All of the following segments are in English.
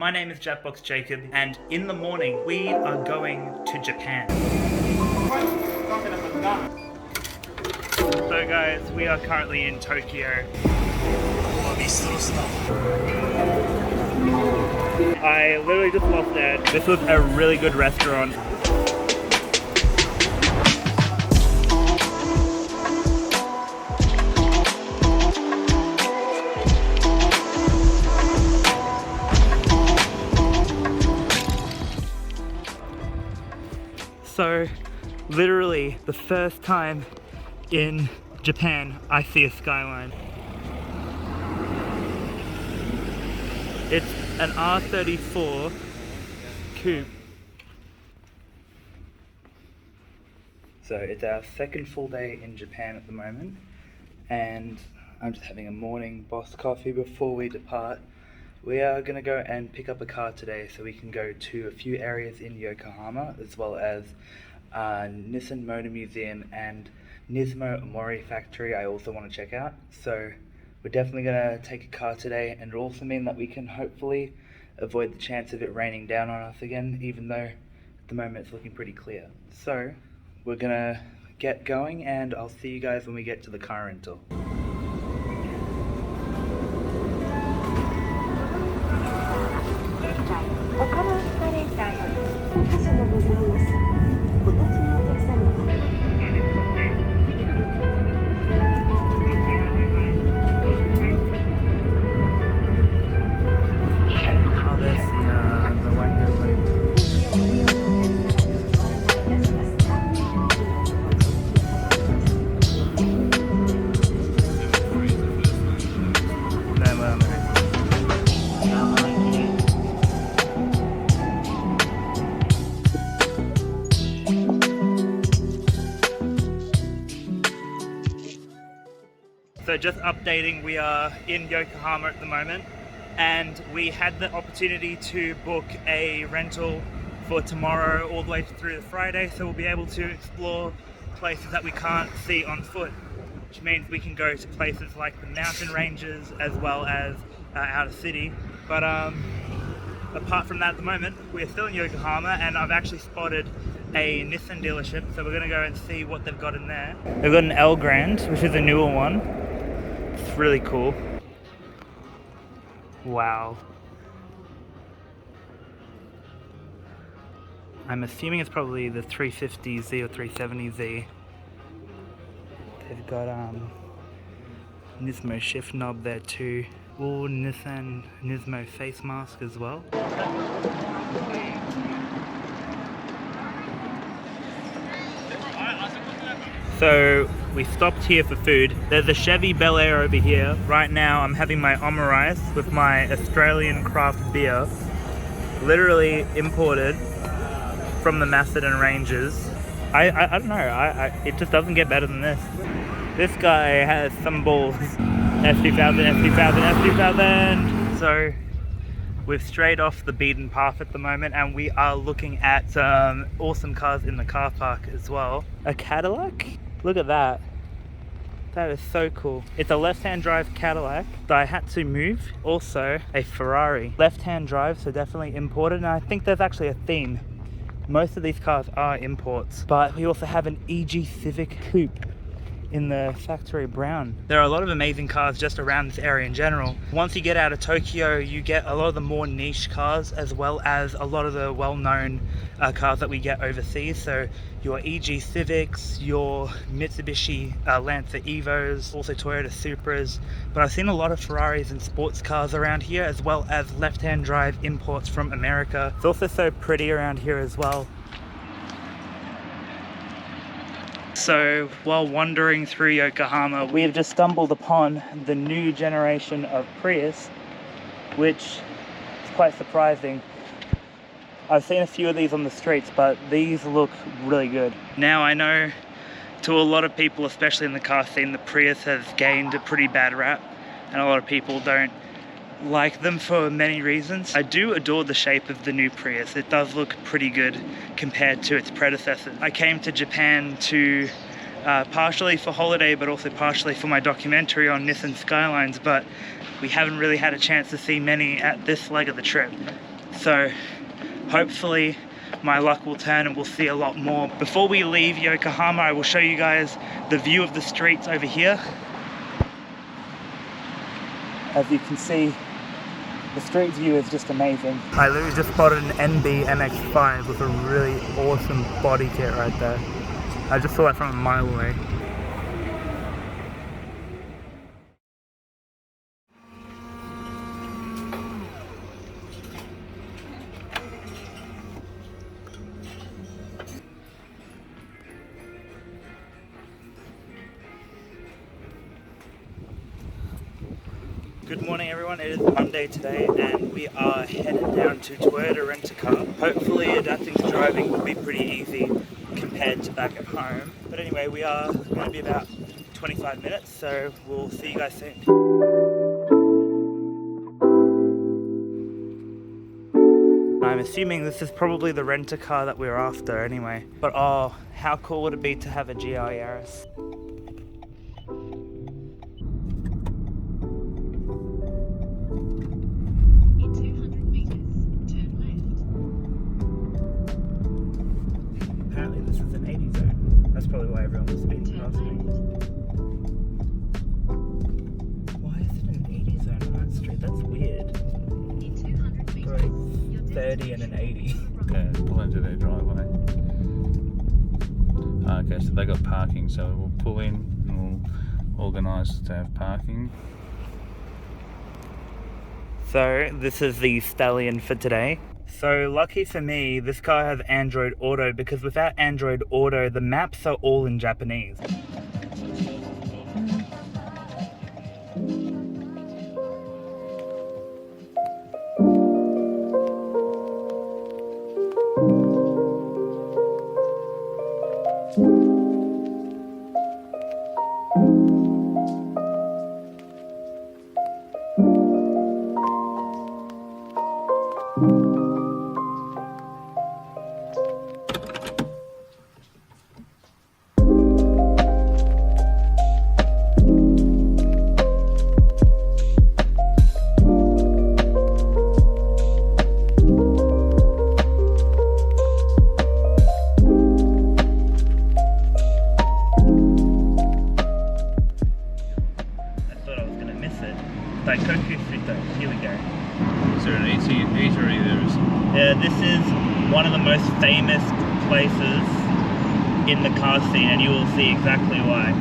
My name is Japbox Jacob, and in the morning we are going to Japan. So guys, we are currently in Tokyo. I literally just lost it. This was a really good restaurant. So, literally the first time in Japan I see a skyline. It's an R34 coupe. So it's our second full day in Japan at the moment, and I'm just having a morning boss coffee before we depart. We are going to go and pick up a car today so we can go to a few areas in Yokohama, as well as Nissan Motor Museum and Nismo Omori Factory I also want to check out. So we're definitely going to take a car today, and it'll also mean that we can hopefully avoid the chance of it raining down on us again, even though at the moment it's looking pretty clear. So we're going to get going, and I'll see you guys when we get to the car rental. So just updating, we are in Yokohama at the moment, and we had the opportunity to book a rental for tomorrow all the way through to Friday, so we'll be able to explore places that we can't see on foot, which means we can go to places like the mountain ranges as well as outer city. But apart from that, at the moment we're still in Yokohama, and I've actually spotted a Nissan dealership, so we're going to go and see what they've got in there. They've got an L Grand, which is a newer one. It's really cool. Wow. I'm assuming it's probably the 350Z or 370Z. They've got Nismo shift knob there too. All Nissan Nismo face mask as well. So we stopped here for food. There's a Chevy Bel Air over here. Right now I'm having my omurice with my Australian craft beer, literally imported from the Macedon Ranges. I don't know, it just doesn't get better than this. This guy has some balls. S2000, S2000, S2000. So we've strayed off the beaten path at the moment, and we are looking at some awesome cars in the car park as well. A Cadillac? Look at that. That is so cool. It's a left-hand drive Cadillac, Daihatsu Move. Also a Ferrari. Left-hand drive, so definitely imported, and I think there's actually a theme. Most of these cars are imports, but we also have an EG Civic Coupe in the factory brown. There are a lot of amazing cars just around this area in general. Once you get out of Tokyo, you get a lot of the more niche cars, as well as a lot of the well-known cars that we get overseas. So your EG Civics, your Mitsubishi Lancer Evos, also Toyota Supras. But I've seen a lot of Ferraris and sports cars around here, as well as left-hand drive imports from America. It's also so pretty around here as well. So while wandering through Yokohama, we have just stumbled upon the new generation of Prius, which is quite surprising. I've seen a few of these on the streets, but these look really good. Now I know to a lot of people, especially in the car scene, the Prius has gained a pretty bad rap, and a lot of people don't like them for many reasons. I do adore the shape of the new Prius. It does look pretty good compared to its predecessors. I came to Japan to partially for holiday, but also partially for my documentary on Nissan Skylines, but we haven't really had a chance to see many at this leg of the trip. So hopefully my luck will turn and we'll see a lot more. Before we leave Yokohama, I will show you guys the view of the streets over here. As you can see, the street view is just amazing. I literally just spotted an NB MX-5 with a really awesome body kit right there. I just saw that from a mile away. Good morning everyone, it is Monday today and we are headed down to Toyota Rent-A-Car. Hopefully adapting to driving will be pretty easy compared to back at home. But anyway, we are going to be about 25 minutes, so we'll see you guys soon. I'm assuming this is probably the rent-a-car that we're after anyway. But oh, how cool would it be to have a GR Yaris? Probably why everyone was speeding past me. Why is it an 80 zone on that street? That's weird. Going 30 and an 80. Okay, pull into their driveway. Okay, so they got parking, so we'll pull in and we'll organise to have parking. So this is the stallion for today. So lucky for me, this car has Android Auto because without Android Auto, the maps are all in Japanese. Daikoku PA, here we go. Is there an eatery there? Yeah, this is one of the most famous places in the car scene and you will see exactly why.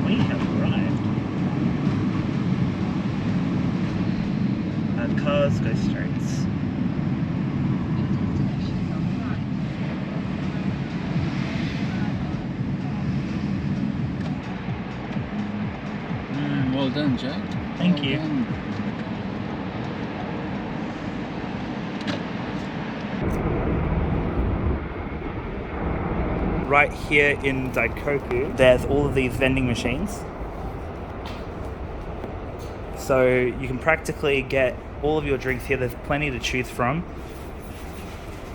We have arrived. Our cars go straight. Well done, Jack. Thank you. Right here in Daikoku, there's all of these vending machines. So you can practically get all of your drinks here. There's plenty to choose from.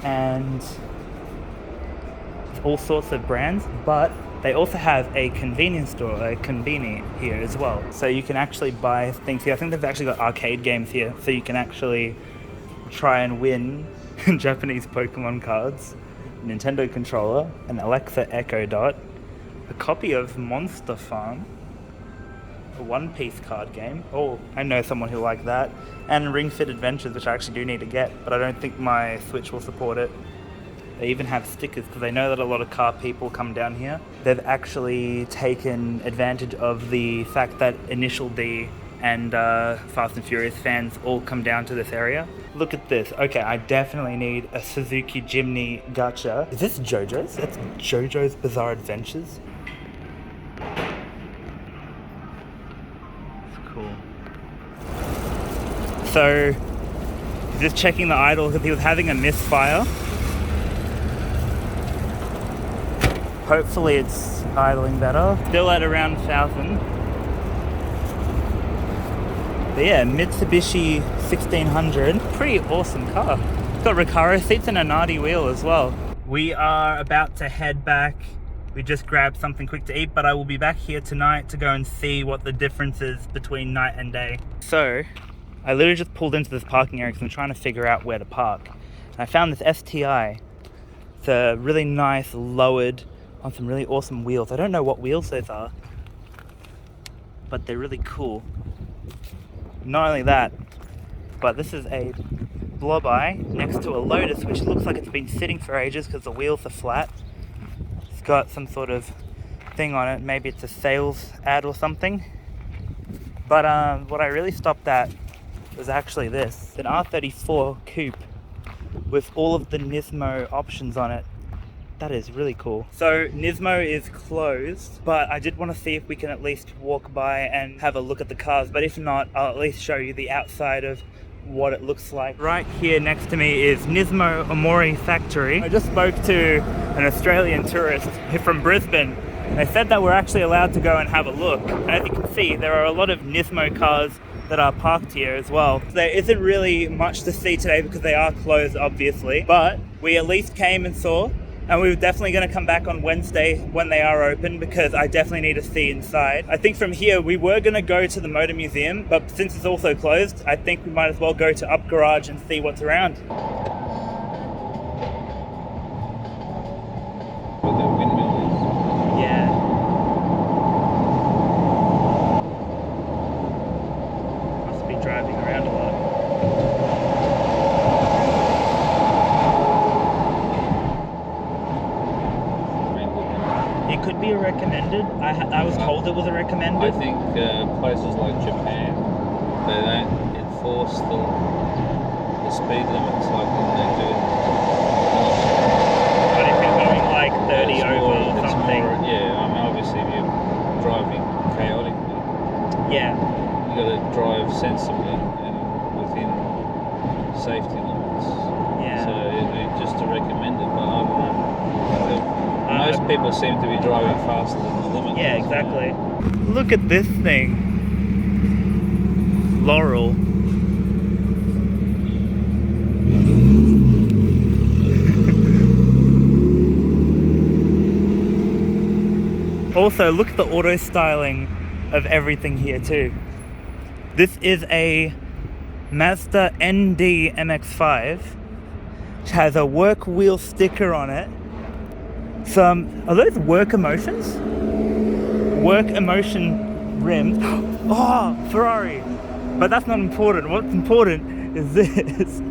And all sorts of brands, but they also have a convenience store, a konbini here as well. So you can actually buy things here. I think they've actually got arcade games here, so you can actually try and win Japanese Pokemon cards, a Nintendo controller, an Alexa Echo Dot, a copy of Monster Farm, a One Piece card game. Oh, I know someone who liked that. And Ring Fit Adventures, which I actually do need to get, but I don't think my Switch will support it. They even have stickers because they know that a lot of car people come down here. They've actually taken advantage of the fact that Initial D and Fast and Furious fans all come down to this area. Look at this. Okay, I definitely need a Suzuki Jimny gacha. Is this JoJo's? That's JoJo's Bizarre Adventures. That's cool. So, just checking the idle because he was having a misfire. Hopefully it's idling better. Still at around 1,000. But yeah, Mitsubishi 1600. Pretty awesome car. It's got Recaro seats and a Nardi wheel as well. We are about to head back. We just grabbed something quick to eat, but I will be back here tonight to go and see what the difference is between night and day. So, I literally just pulled into this parking area because I'm trying to figure out where to park. And I found this STI. It's a really nice, lowered, on some really awesome wheels. I don't know what wheels those are, but they're really cool. Not only that, but this is a blob-eye next to a Lotus, which looks like it's been sitting for ages because the wheels are flat. It's got some sort of thing on it. Maybe it's a sales ad or something. But what I really stopped at was actually this. An R34 coupe with all of the Nismo options on it. That is really cool. So Nismo is closed, but I did want to see if we can at least walk by and have a look at the cars. But if not, I'll at least show you the outside of what it looks like. Right here next to me is Nismo Omori Factory. I just spoke to an Australian tourist from Brisbane. They said that we're actually allowed to go and have a look. And as you can see, there are a lot of Nismo cars that are parked here as well. There isn't really much to see today because they are closed, obviously, but we at least came and saw. And we're definitely going to come back on Wednesday when they are open because I definitely need to see inside. I think from here we were going to go to the Motor Museum, but since it's also closed, I think we might as well go to Up Garage and see what's around. Where the windmill is. Yeah. Must be driving around a lot. It could be a recommended. I was told it was a recommended. I think places like Japan, they don't enforce the speed limits like when they do. But if you're going like 30 It's over more- or it's something. more- yeah, I mean obviously if you're driving chaotically, Yeah. you got to drive sensibly and within safety limits. Yeah. So it's just a recommended, but I don't know. Most people seem to be driving faster than the limit. Yeah, exactly. Look at this thing. Laurel. Also, look at the auto styling of everything here too. This is a Mazda ND MX-5, which has a work wheel sticker on it. Some, are those work emotions? Work emotion rims. Oh, Ferrari. But that's not important. What's important is this.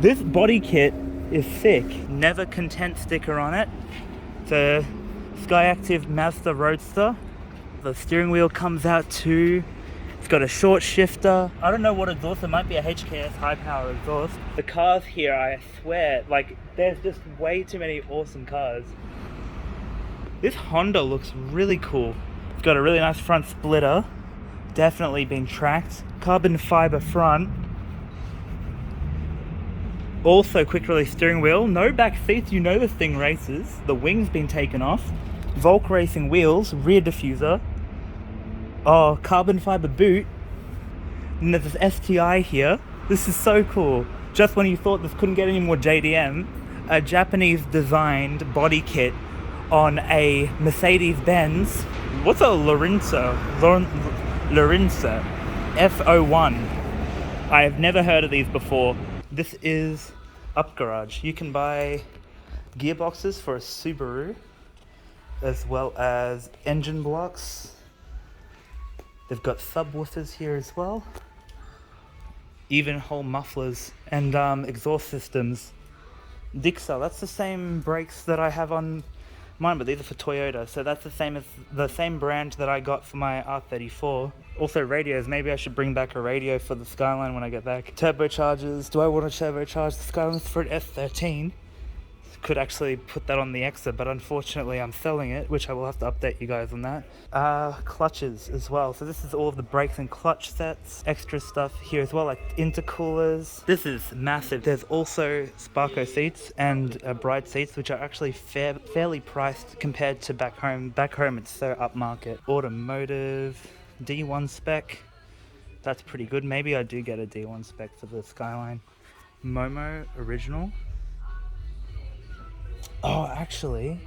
This body kit is sick. Never Content sticker on it. It's a Skyactiv Mazda Roadster. The steering wheel comes out too. It's got a short shifter. I don't know what exhaust, it might be a HKS high power exhaust. The cars here, I swear, like there's just way too many awesome cars. This Honda looks really cool. It's got a really nice front splitter. Definitely been tracked. Carbon fiber front. Also quick release steering wheel. No back seats, you know this thing races. The wing's been taken off. Volk Racing wheels, rear diffuser. Oh, carbon fiber boot. And there's this STI here. This is so cool. Just when you thought this couldn't get any more JDM, a Japanese designed body kit on a Mercedes-Benz. What's a Lorenzo? Lorenzo F01. I've never heard of these before. This is Up Garage. You can buy gearboxes for a Subaru, as well as engine blocks. They've got subwoofers here as well. Even whole mufflers and exhaust systems. Dixa, that's the same brakes that I have on mine, but these are for Toyota. So that's the same as the same brand that I got for my R34. Also radios, maybe I should bring back a radio for the Skyline when I get back. Turbochargers, do I want to turbocharge the Skyline for an S13? Could actually put that on the Exa, but unfortunately I'm selling it, which I will have to update you guys on that. Clutches as well. So this is all of the brakes and clutch sets. Extra stuff here as well, like intercoolers. This is massive. There's also Sparko seats and Bride seats, which are actually fairly priced compared to back home. Back home it's so upmarket. Automotive, D1 spec. That's pretty good. Maybe I do get a D1 spec for the Skyline. Momo original. Oh, actually,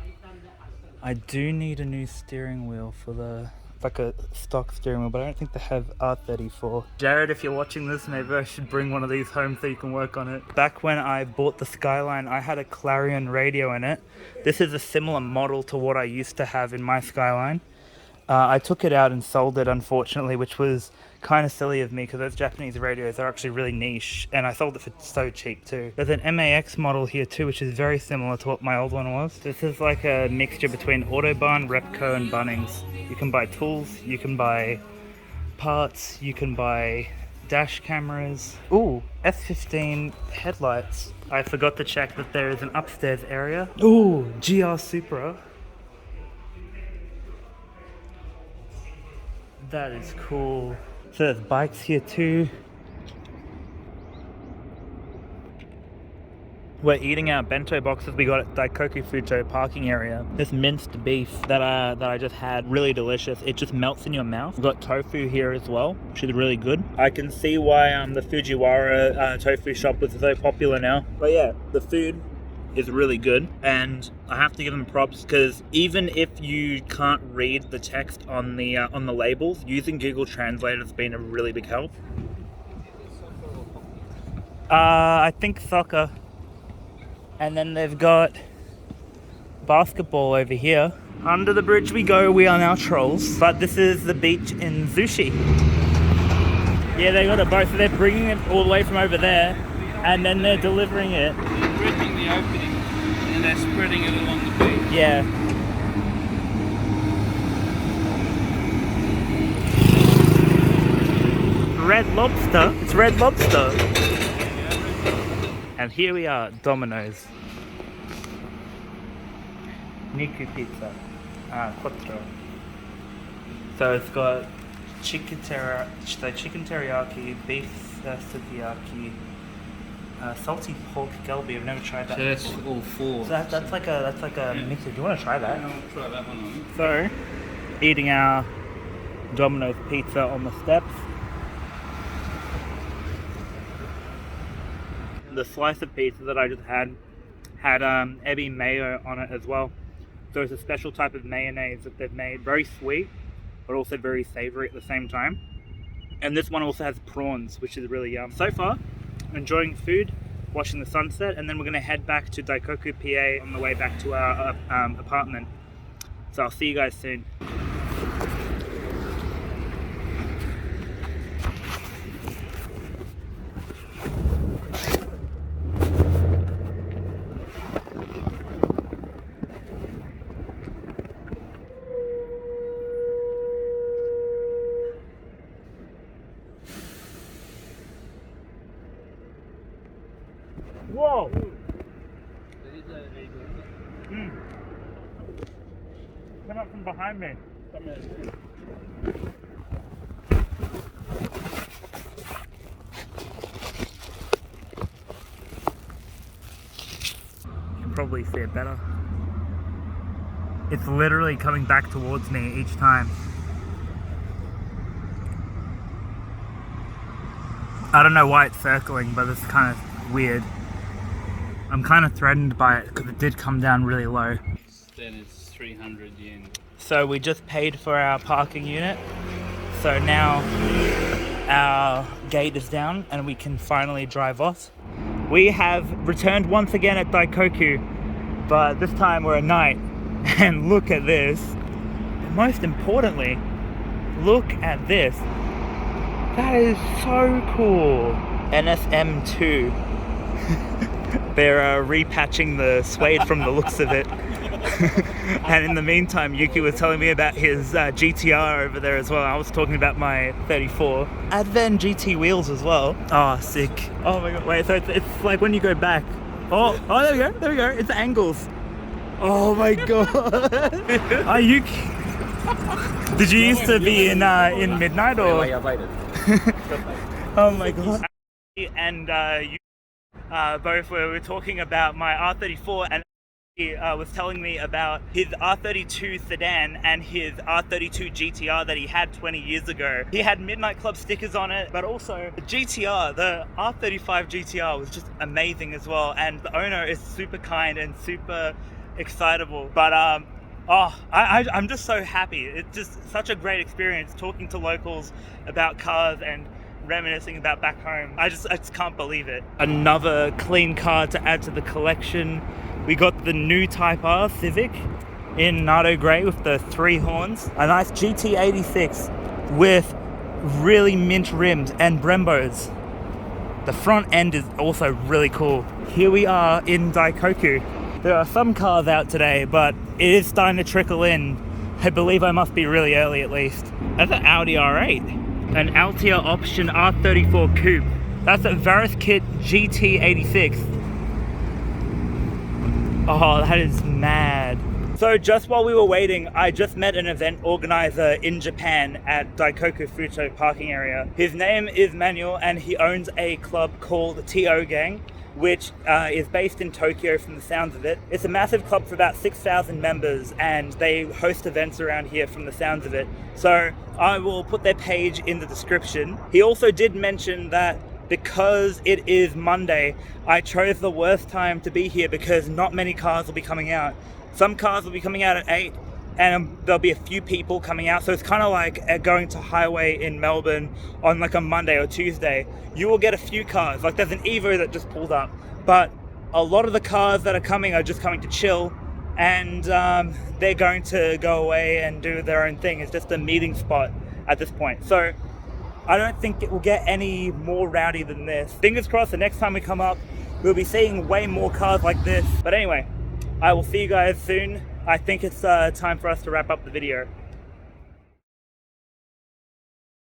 I do need a new steering wheel for the It's like a stock steering wheel, but I don't think they have R34. Jared, if you're watching this, maybe I should bring one of these home so you can work on it. Back when I bought the Skyline, I had a Clarion radio in it. This is a similar model to what I used to have in my Skyline. I took it out and sold it, unfortunately, which was kind of silly of me because those Japanese radios are actually really niche, and I sold it for so cheap too. There's an MAX model here too, which is very similar to what my old one was. This is like a mixture between Autobahn, Repco, and Bunnings. You can buy tools, you can buy parts, you can buy dash cameras. Ooh, F15 headlights. I forgot to check that there is an upstairs area. Ooh, GR Supra. That is cool. So there's bikes here too. We're eating our bento boxes we got at Daikoku Fujo parking area. This minced beef that I just had, really delicious. It just melts in your mouth. We've got tofu here as well, which is really good. I can see why the Fujiwara tofu shop was so popular now. But yeah, the food is really good, and I have to give them props because even if you can't read the text on the labels, using Google Translate has been a really big help. I think soccer, and then they've got basketball over here. Under the bridge we go. We are now trolls, but this is the beach in Zushi. Yeah, they got it both. So they're bringing it all the way from over there, and then they're delivering it. Ripping the opening and they're spreading it along the beach. Yeah. Red Lobster. It's Red Lobster. And here we are, Domino's. Niku pizza. Quattro. So it's got chicken teriyaki, beef sukiyaki, salty pork galbi. I've never tried that. So that's before. all four. So that's like a mixer. Do you want to try that? Yeah, I'll try that one on. So, eating our Domino's pizza on the steps. The slice of pizza that I just had ebi mayo on it as well. So it's a special type of mayonnaise that they've made. Very sweet, but also very savory at the same time. And this one also has prawns, which is really yum. So far, enjoying food, watching the sunset, and then we're going to head back to Daikoku PA on the way back to our apartment. So I'll see you guys soon. Whoa! Come up from behind me. You can probably see it better. It's literally coming back towards me each time. I don't know why it's circling, but it's kind of weird. I'm kind of threatened by it because it did come down really low. Then it's 300 yen. So we just paid for our parking unit. So now our gate is down and we can finally drive off. We have returned once again at Daikoku, but this time we're at night. And look at this. Most importantly, look at this. That is so cool. NSM2. They're repatching the suede from the looks of it. And in the meantime, Yuki was telling me about his GTR over there as well. I was talking about my 34. Advan GT wheels as well. Oh, sick. Oh my god. Wait, so it's like when you go back. Oh, there we go. There we go. It's angles. Oh my god. Are you... Did you used to be in Midnight or? Oh my god. And you both were talking about my R34, and he was telling me about his R32 sedan and his R32 GTR that he had 20 years ago. He had Midnight Club stickers on it, but also the GTR, the R35 GTR was just amazing as well, and the owner is super kind and super excitable. But Oh, I'm just so happy. It's just such a great experience talking to locals about cars and reminiscing about back home. I just can't believe it. Another clean car to add to the collection. We got the new Type R Civic in Nardo Grey with the 3 horns. A nice GT86 with really mint rims and Brembos. The front end is also really cool. Here we are in Daikoku. There are some cars out today, but it is starting to trickle in. I believe I must be really early at least. That's an Audi R8. An Altia Option R34 Coupe. That's a Varus Kit GT86. Oh, that is mad. So just while we were waiting, I just met an event organizer in Japan at Daikoku Futo parking area. His name is Manuel and he owns a club called TO Gang, which is based in Tokyo from the sounds of it. It's a massive club for about 6,000 members and they host events around here from the sounds of it. So I will put their page in the description. He also did mention that because it is Monday, I chose the worst time to be here because not many cars will be coming out. Some cars will be coming out at 8 and there'll be a few people coming out. So it's kind of like going to highway in Melbourne on like a Monday or Tuesday. You will get a few cars, like there's an Evo that just pulled up, but a lot of the cars that are coming are just coming to chill and they're going to go away and do their own thing. It's just a meeting spot at this point. So I don't think it will get any more rowdy than this. Fingers crossed the next time we come up, we'll be seeing way more cars like this. But anyway, I will see you guys soon. I think it's time for us to wrap up the video.